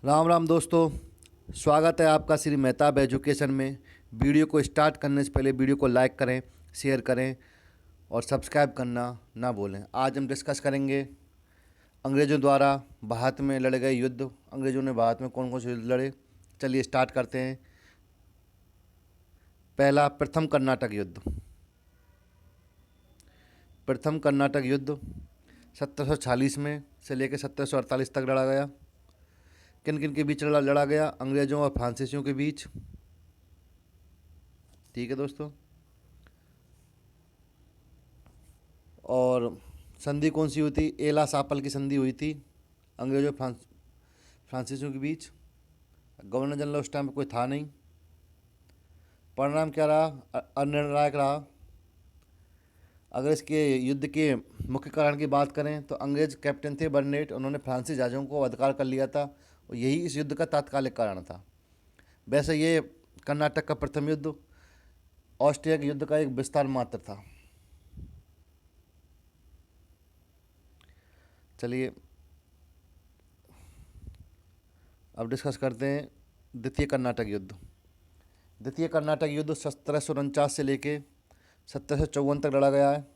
राम राम दोस्तों। स्वागत है आपका श्री मेहताब एजुकेशन में। वीडियो को स्टार्ट करने से पहले वीडियो को लाइक करें, शेयर करें और सब्सक्राइब करना ना भूलें। आज हम डिस्कस करेंगे अंग्रेज़ों द्वारा भारत में लड़े गए युद्ध। अंग्रेज़ों ने भारत में कौन कौन से युद्ध लड़े, चलिए स्टार्ट करते हैं। पहला, प्रथम कर्नाटक युद्ध। प्रथम कर्नाटक युद्ध 1746 में से लेकर 1748 तक लड़ा गया। किन किन के बीच लड़ा गया? अंग्रेज़ों और फ्रांसीसियों के बीच। ठीक है दोस्तों। और संधि कौन सी हुई थी? एला सापल की संधि हुई थी अंग्रेज़ों फ्रांसीसियों के बीच। गवर्नर जनरल उस टाइम पर कोई था नहीं। परिणाम क्या रहा? अनिर्णायक रहा। अगर इसके युद्ध के मुख्य कारण की बात करें तो अंग्रेज कैप्टन थे बर्नेट, उन्होंने फ्रांसीसी जहाज़ों को अधिकार कर लिया था और यही इस युद्ध का तात्कालिक कारण था। वैसे ये कर्नाटक का प्रथम युद्ध ऑस्ट्रिया के युद्ध का एक विस्तार मात्र था। चलिए अब डिस्कस करते हैं द्वितीय कर्नाटक युद्ध। द्वितीय कर्नाटक युद्ध 1749 से लेके 1754 तक लड़ा गया है।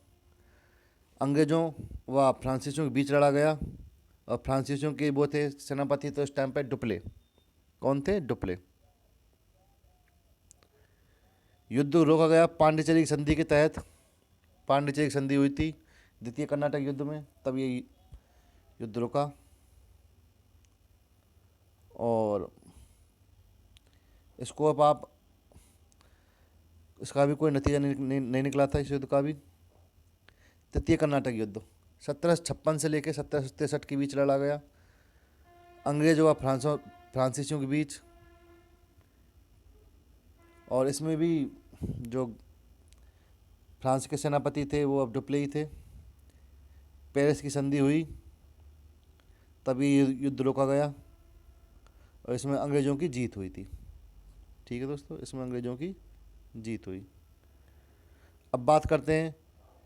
अंग्रेज़ों व फ्रांसीसियों के बीच लड़ा गया और फ्रांसीसियों के वो थे सेनापति तो उस टाइम पे डुप्ले। कौन थे? डुप्ले। युद्ध रोका गया पांडिचेरी की संधि के तहत। पांडिचेरी की संधि हुई थी द्वितीय कर्नाटक युद्ध में, तब ये युद्ध रुका। और इसको अब आप इसका भी कोई नतीजा नहीं निकला था इस युद्ध का भी। तृतीय कर्नाटक युद्ध 1756 से लेकर 1763 के बीच लड़ा गया अंग्रेज़ों व फ्रांसीसियों के बीच। और इसमें भी जो फ्रांस के सेनापति थे वो अब डुप्ले ही थे। पेरिस की संधि हुई तभी युद्ध रोका गया और इसमें अंग्रेज़ों की जीत हुई थी। ठीक है दोस्तों, इसमें अंग्रेज़ों की जीत हुई। अब बात करते हैं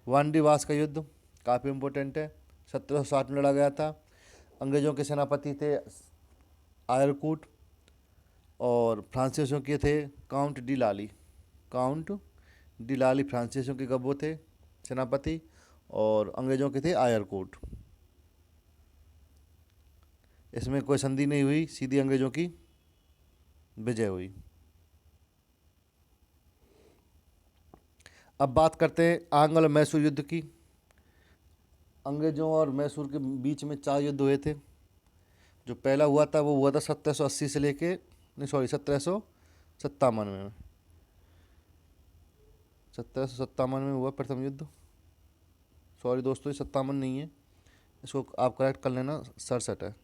वांडीवास का युद्ध, काफ़ी इम्पोर्टेंट है। 1760 में लड़ा गया था। अंग्रेज़ों के सेनापति थे आयरकूट और फ्रांसीसियों के थे काउंट डी लाली। काउंट डी लाली फ्रांसीसियों के गब्बो थे सेनापति और अंग्रेज़ों के थे आयरकूट। इसमें कोई संधि नहीं हुई, सीधी अंग्रेज़ों की विजय हुई। अब बात करते हैं आंग्ल और मैसूर युद्ध की। अंग्रेज़ों और मैसूर के बीच में 4 युद्ध हुए थे। जो पहला हुआ था वो हुआ था 1780 से लेके नहीं सॉरी 1757 में। 1757 में हुआ प्रथम युद्ध। सॉरी दोस्तों, ये 57 नहीं है, इसको आप करेक्ट कर लेना, 67 है।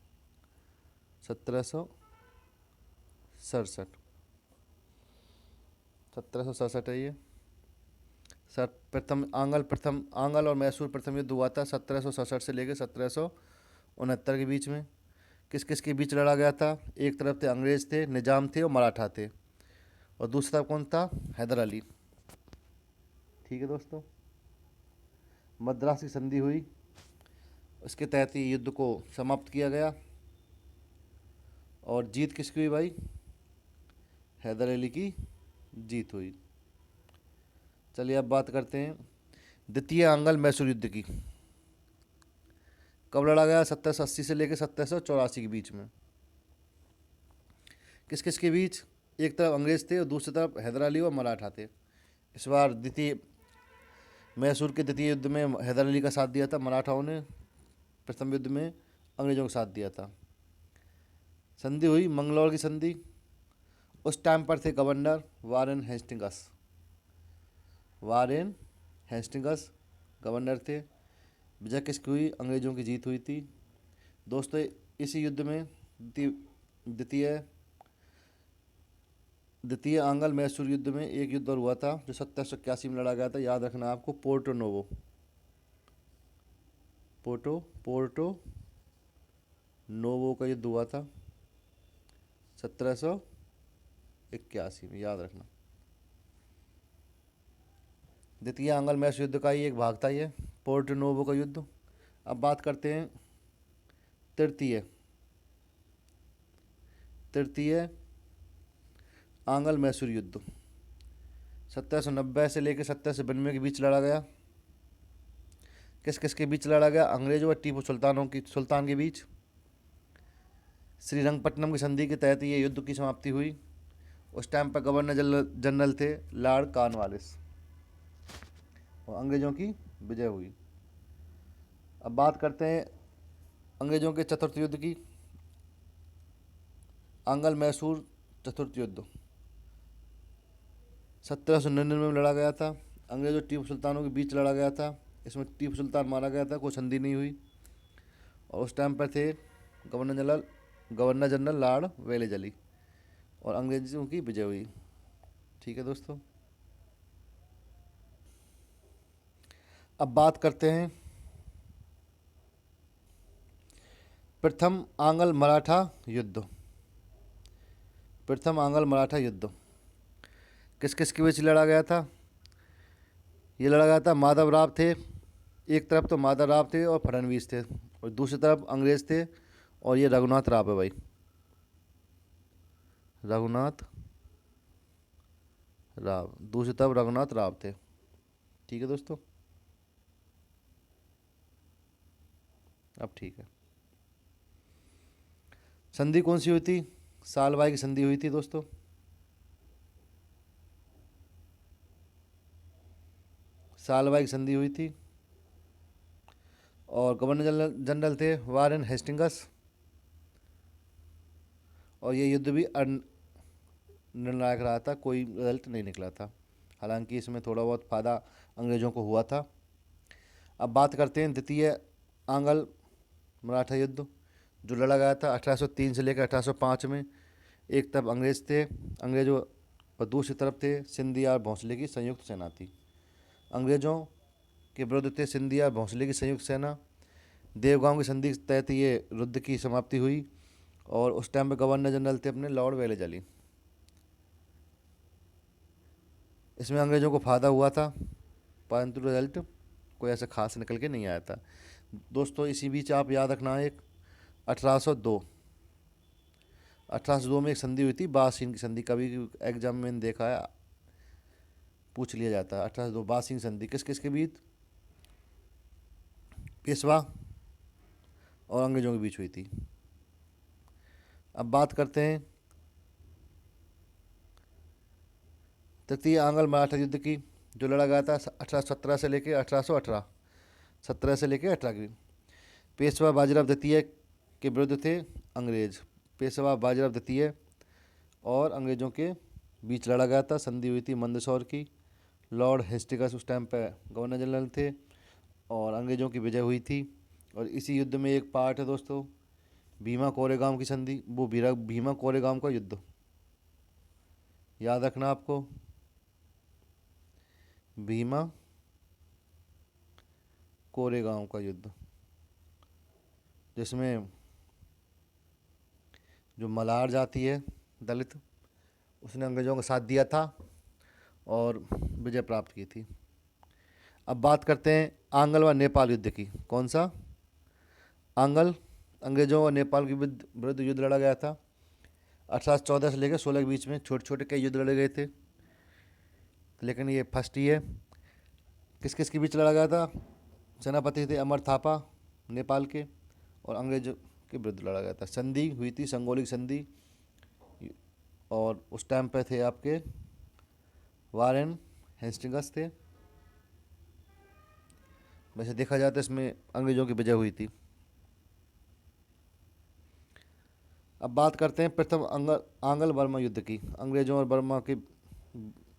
1767 1767 है ये। सर प्रथम आंगल और मैसूर प्रथम युद्ध हुआ था 1767 से लेकर 1769 के बीच में। किस किस के बीच लड़ा गया था? एक तरफ थे अंग्रेज थे, निजाम थे और मराठा थे, और दूसरी तरफ कौन था? हैदर अली। ठीक है दोस्तों। मद्रास की संधि हुई, उसके तहत ही युद्ध को समाप्त किया गया। और जीत किसकी हुई भाई? हैदर अली की जीत हुई। चलिए अब बात करते हैं द्वितीय आंग्ल मैसूर युद्ध की। कब लड़ा गया? 1780 से लेकर 1784 के बीच में। किस किस के बीच? एक तरफ अंग्रेज थे और दूसरी तरफ हैदर अली और मराठा थे। इस बार द्वितीय मैसूर के द्वितीय युद्ध में हैदर अली का साथ दिया था मराठाओं ने, प्रथम युद्ध में अंग्रेजों का साथ दिया था। संधि हुई मंगलौर की संधि। उस टाइम पर थे governor Warren Hastings. Warren Hastings governor थे। विजय किसकी हुई? अंग्रेजों की जीत हुई थी। दोस्तों इसी युद्ध में द्वितीय द्वितीय आंग्ल मैसूर युद्ध में एक युद्ध और हुआ था जो 1781 में लड़ा गया था, याद रखना आपको, पोर्टो नोवो। पोर्टो नोवो का युद्ध हुआ था 1781 में, याद रखना। द्वितीय आंग्ल मैसूर युद्ध का ही एक भाग था ये, पोर्टो नोवो का युद्ध। अब बात करते हैं तृतीय तृतीय आंग्ल मैसूर युद्ध 1790 से लेकर 1792 के बीच लड़ा गया। किस किस के बीच लड़ा गया? अंग्रेजों और टीपू सुल्तान के बीच। श्रीरंगपट्टनम की संधि के तहत ये युद्ध की समाप्ति हुई। उस टाइम पर गवर्नर जनरल थे लॉर्ड कॉर्नवालिस और अंग्रेजों की विजय हुई। अब बात करते हैं अंग्रेजों के चतुर्थ युद्ध की। आंग्ल मैसूर चतुर्थ युद्ध 1799 में लड़ा गया था। अंग्रेजों और टीपू सुल्तानों के बीच लड़ा गया था। इसमें टीपू सुल्तान मारा गया था, कोई संधि नहीं हुई। और उस टाइम पर थे गवर्नर जनरल लॉर्ड वेलेजली और अंग्रेजों की विजय हुई। ठीक है दोस्तों, अब बात करते हैं प्रथम आंग्ल मराठा युद्ध। प्रथम आंग्ल मराठा युद्ध किस किस के बीच लड़ा गया था? ये लड़ा गया था, माधवराव थे एक तरफ, तो माधवराव थे और फडणवीस थे, और दूसरी तरफ अंग्रेज थे और ये रघुनाथ राव है भाई, रघुनाथ राव। दूसरी तरफ रघुनाथ राव थे। ठीक है दोस्तों, अब ठीक है। संधि कौन सी हुई थी? सालबाई की संधि हुई थी दोस्तों। सालबाई की संधि हुई थी और गवर्नर जनरल थे वारेन हेस्टिंगस। और ये युद्ध भी निर्णायक रहा था, कोई रिजल्ट नहीं निकला था, हालांकि इसमें थोड़ा बहुत फ़ायदा अंग्रेज़ों को हुआ था। अब बात करते हैं द्वितीय आंग्ल मराठा युद्ध जो लड़ा गया था 1803 से लेकर 1805 में। एक तरफ अंग्रेज थे, अंग्रेजों, और दूसरी तरफ थे सिंधिया और भोंसले की संयुक्त सेना थी। अंग्रेज़ों के विरुद्ध थे सिंधिया और भोंसले की संयुक्त सेना। देवगांव की संधि के तहत ये युद्ध की समाप्ति हुई और उस टाइम पे गवर्नर जनरल थे अपने लॉर्ड वेलेजली। इसमें अंग्रेज़ों को फ़ायदा हुआ था, परंतु रिजल्ट कोई ऐसा खास निकल के नहीं आया था दोस्तों। इसी बीच आप याद रखना, एक 1802 में एक संधि हुई थी, बासिंग की संधि। कभी एग्जाम में देखा है, पूछ लिया जाता है। 1802 बासिंग संधि किस किस के बीच? पेशवा और अंग्रेजों के बीच हुई थी। अब बात करते हैं तृतीय आंग्ल मराठा युद्ध की जो लड़ा गया था 1817 से लेकर 1818, 17 से लेकर 18 की। पेशवा बाजीराव द्वितीय के विरुद्ध थे अंग्रेज। पेशवा बाजीराव द्वितीय और अंग्रेजों के बीच लड़ा गया था। संधि हुई थी मंदसौर की। लॉर्ड हेस्टिंग्स उस टाइम पर गवर्नर जनरल थे और अंग्रेजों की विजय हुई थी। और इसी युद्ध में एक पार्ट है दोस्तों, भीमा कोरेगांव की संधि। वो भीमा कोरेगांव का युद्ध याद रखना आपको, भीमा कोरेगांव का युद्ध, जिसमें जो मलार जाति है दलित, उसने अंग्रेजों का साथ दिया था और विजय प्राप्त की थी। अब बात करते हैं आंग्ल व नेपाल युद्ध की। कौन सा? आंग्ल, अंग्रेजों और नेपाल के विरुद्ध युद्ध लड़ा गया था 1814 से लेकर 16 के बीच में। छोटे छोटे कई युद्ध लड़े गए थे, लेकिन ये फर्स्ट ही है। किस किस के बीच लड़ा गया था? सेनापति थे अमर थापा नेपाल के, और अंग्रेजों के विरुद्ध लड़ा गया था। संधि हुई थी संगोली संधि, और उस टाइम पे थे आपके वारेन हेस्टिंग्स थे। वैसे देखा जाए तो इसमें अंग्रेजों की विजय हुई थी। अब बात करते हैं प्रथम आंग्ल बर्मा युद्ध की। अंग्रेजों और बर्मा के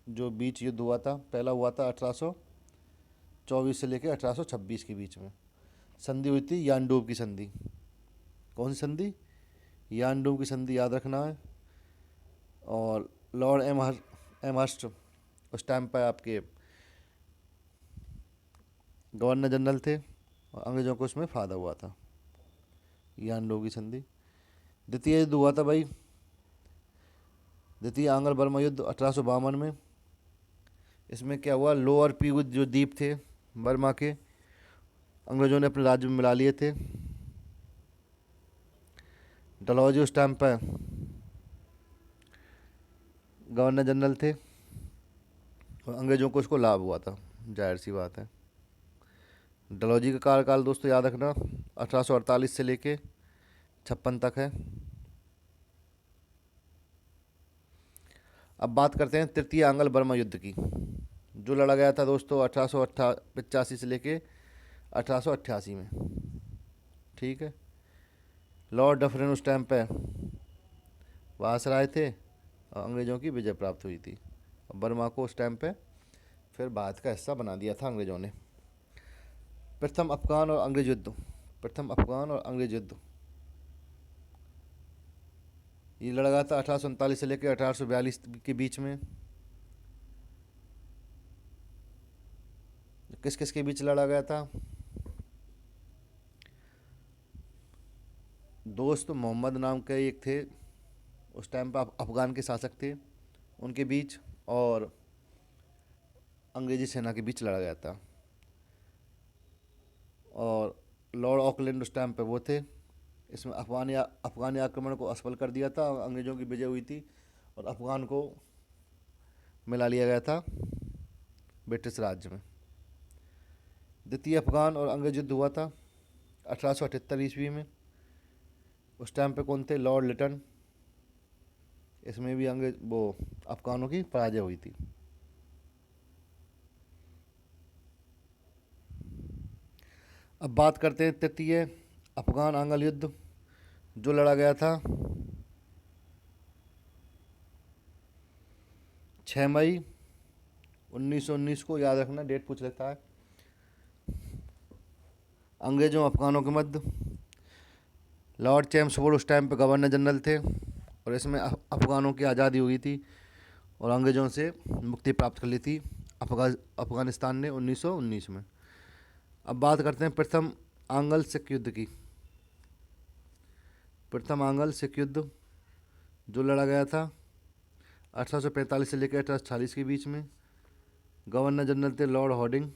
जो बीच युद्ध हुआ था, पहला हुआ था 1824 से लेकर 1826 के बीच में। संधि हुई थी यानडूब की संधि। कौन सी संधि? यानडूब की संधि, याद रखना है। और लॉर्ड एमहर्स्ट उस टाइम पर आपके गवर्नर जनरल थे और अंग्रेजों को उसमें फ़ायदा हुआ था। यानडूब की संधि। द्वितीय युद्ध हुआ था भाई, द्वितीय आंग्ल बर्मा युद्ध 1852 में। इसमें क्या हुआ, लोअर पीगू जो द्वीप थे बर्मा के, अंग्रेजों ने अपने राज्य में मिला लिए थे। डलहौजी उस टाइम पर गवर्नर जनरल थे और अंग्रेज़ों को इसको लाभ हुआ था, जाहिर सी बात है। डलहौजी का कार्यकाल दोस्तों याद रखना 1848 से लेके 56 तक है। अब बात करते हैं तृतीय आंग्ल बर्मा युद्ध की, जो लड़ा गया था दोस्तों 1885 से लेके 1888 में। ठीक है, लॉर्ड डफरिन उस टाइम पे वायसराय थे और अंग्रेज़ों की विजय प्राप्त हुई थी। और बर्मा को उस टाइम पे फिर भारत का हिस्सा बना दिया था अंग्रेज़ों ने। प्रथम अफगान और अंग्रेज युद्ध, प्रथम अफगान और अंग्रेज युद्ध ये लड़ा गया था 1839 से लेकर 1842 के बीच में। किस किस के बीच लड़ा गया था? दोस्त मोहम्मद नाम के एक थे, उस टाइम पर अफगान के शासक थे, उनके बीच और अंग्रेजी सेना के बीच लड़ा गया था। और लॉर्ड ऑकलैंड उस टाइम पे वो थे। इसमें अफगानी आक्रमण को असफल कर दिया था, अंग्रेज़ों की विजय हुई थी और अफगान को मिला लिया गया था ब्रिटिश राज्य में। द्वितीय अफगान और अंग्रेज युद्ध हुआ था 1878 ईस्वी में। उस टाइम पे कौन थे? लॉर्ड लिटन। इसमें भी अंग्रेज वो अफगानों की पराजय हुई थी। अब बात करते हैं तृतीय अफगान आंग्ल युद्ध, जो लड़ा गया था 6 मई 1919 को। याद रखना, डेट पूछ लेता है। अंग्रेजों अफगानों के मध्य। लॉर्ड चैम्सफोर्ड उस टाइम पे गवर्नर जनरल थे और इसमें अफगानों की आज़ादी हुई थी और अंग्रेज़ों से मुक्ति प्राप्त कर ली थी अफगानिस्तान ने 1919 में। अब बात करते हैं प्रथम आंग्ल सिख युद्ध की। प्रथम आंग्ल सिख युद्ध जो लड़ा गया था 1845 से लेकर 1840 के बीच में। गवर्नर जनरल थे लॉर्ड हॉर्डिंग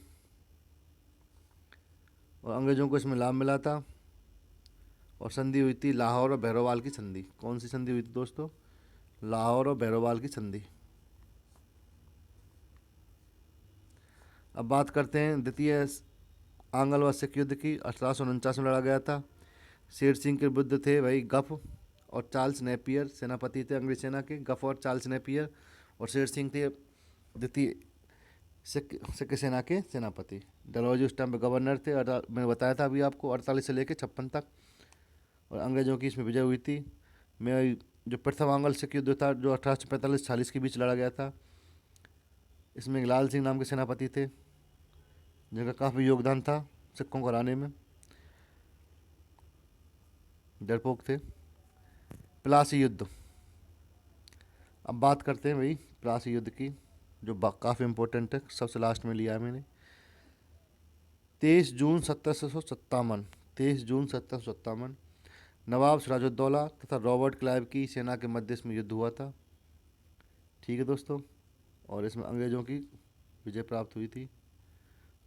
और अंग्रेज़ों को इसमें लाभ मिला था और संधि हुई थी लाहौर और बहरोवाल की संधि। कौन सी संधि हुई थी दोस्तों? लाहौर और बहरोवाल की संधि। अब बात करते हैं द्वितीय आंग्ल व सिख युद्ध की। 1849 में लड़ा गया था। शेर सिंह के विरुद्ध थे भाई गफ और चार्ल्स नेपियर, सेनापति थे अंग्रेज सेना के। गफ और चार्ल्स नेपियर और शेर सिंह थे द्वितीय सिख सेना के सेनापति। डलहौजी उस टाइम पे गवर्नर थे। मैंने बताया था अभी आपको 48 से लेकर 56 तक और अंग्रेज़ों की इसमें विजय हुई थी। मैं जो प्रथम आंग्ल सिख युद्ध था जो 1845-46 के बीच लड़ा गया था, इसमें लाल सिंह नाम के सेनापति थे जिनका काफ़ी योगदान था सिक्कों को हराने में, डरपोक थे। प्लासी युद्ध। अब बात करते हैं भाई प्लासी युद्ध की, जो काफ़ी इम्पोर्टेंट है, सबसे लास्ट में लिया है मैंने। 23 जून 1757, 23 जून 1757 नवाब सिराजुद्दौला तथा रॉबर्ट क्लाइव की सेना के मध्य इसमें युद्ध हुआ था। ठीक है दोस्तों, और इसमें अंग्रेज़ों की विजय प्राप्त हुई थी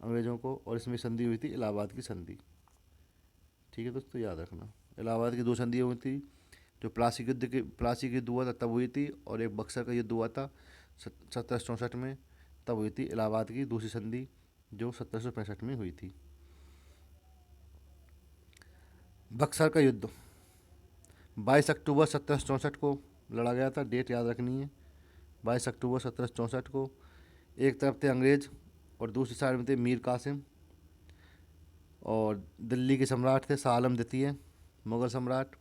अंग्रेज़ों को, और इसमें संधि हुई थी इलाहाबाद की संधि। ठीक है दोस्तों, याद रखना इलाहाबाद की 2 संधियाँ हुई थी, जो प्लासी का युद्ध हुआ था तब हुई थी, और एक बक्सर का युद्ध हुआ था 1764 में, तब हुई थी इलाहाबाद की दूसरी संधि जो 1765 में हुई थी। बक्सर का युद्ध 22 अक्टूबर 1764 को लड़ा गया था। डेट याद रखनी है, 22 अक्टूबर 1764 को। एक तरफ थे अंग्रेज और दूसरी साइड में थे मीर कासिम, और दिल्ली के सम्राट थे शाह आलम द्वितीय मुग़ल सम्राट,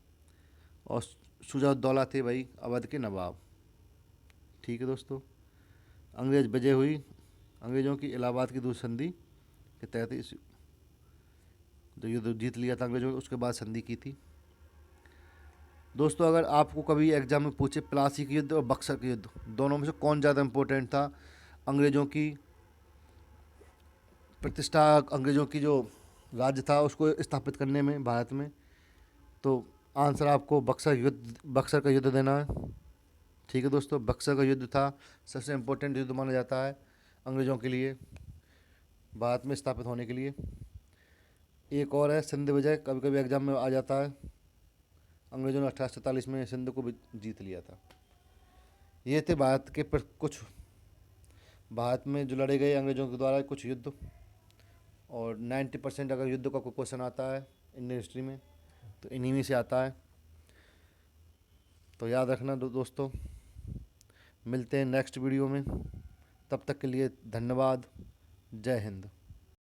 और शुजाउद्दौला थे भाई अवध के नवाब। ठीक है दोस्तों, अंग्रेज विजय हुई अंग्रेज़ों की इलाहाबाद की दूसरी संधि के तहत। इस जो युद्ध जीत लिया था अंग्रेजों ने, उसके बाद संधि की थी। दोस्तों, अगर आपको कभी एग्जाम में पूछे प्लासी का युद्ध और बक्सर का युद्ध दोनों में से कौन ज़्यादा इम्पोर्टेंट था अंग्रेज़ों की प्रतिष्ठा, अंग्रेज़ों की जो राज्य था उसको स्थापित करने में भारत में, तो आंसर आपको बक्सर का युद्ध देना है। ठीक है दोस्तों, बक्सर का युद्ध था सबसे इम्पोर्टेंट युद्ध माना जाता है अंग्रेज़ों के लिए भारत में स्थापित होने के लिए। एक और है सिंध विजय, कभी कभी एग्जाम में आ जाता है। अंग्रेज़ों ने 1847 में सिंध को भी जीत लिया था। ये थे भारत के कुछ भारत में जो लड़े गए अंग्रेज़ों के द्वारा कुछ युद्ध। और 90% अगर युद्ध का कोई क्वेश्चन आता है इंडियन हिस्ट्री में तो इन्हीं में से आता है। तो याद रखना दोस्तों, मिलते हैं नेक्स्ट वीडियो में। तब तक के लिए धन्यवाद। जय हिंद।